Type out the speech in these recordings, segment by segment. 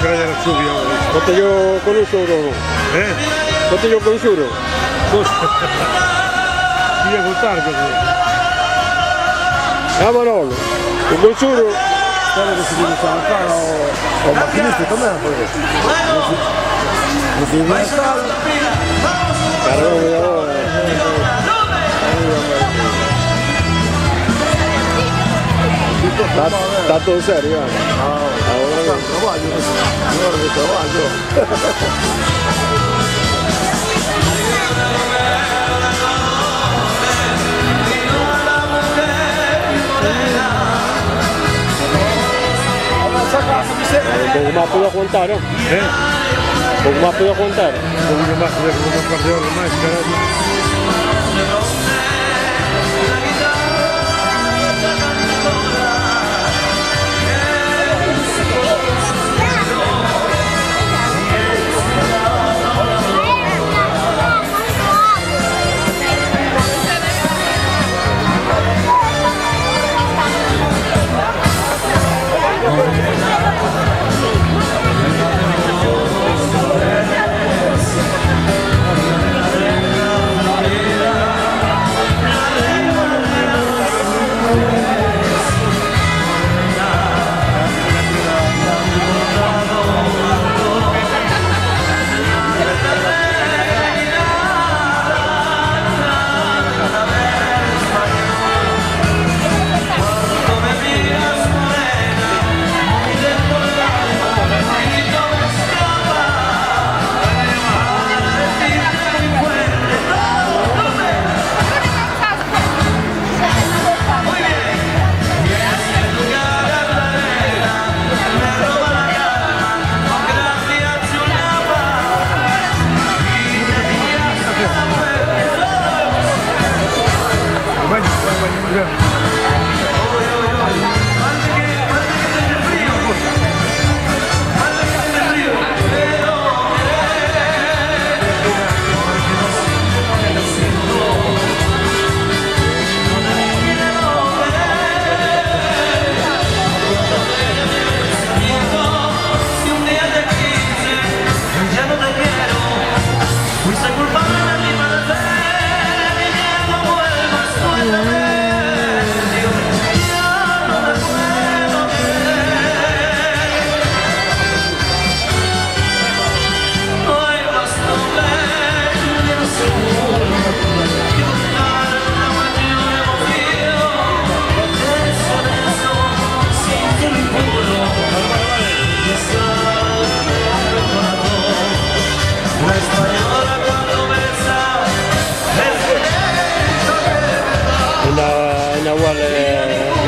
espera de la lluvia. Botello con un suro. Botello con suro. Pues, voy a votar, yo creo. Manolo, con suro. Claro que si vienes a buscar o maquinista también, porque no tiene estar. Está todo serio. Trabalho, de trabalho. Un poco más puedo aguantar, ¿no? Un poco más puedo aguantar. Un poquito más, voy a comer un par de horas más, carajo.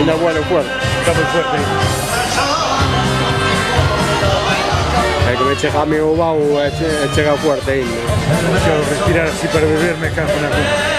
Una buena fuerte. Está muy fuerte. Hay que me checa mi ovao, checa fuerte ahí. Quiero respirar así para beber, me cago en la cosa.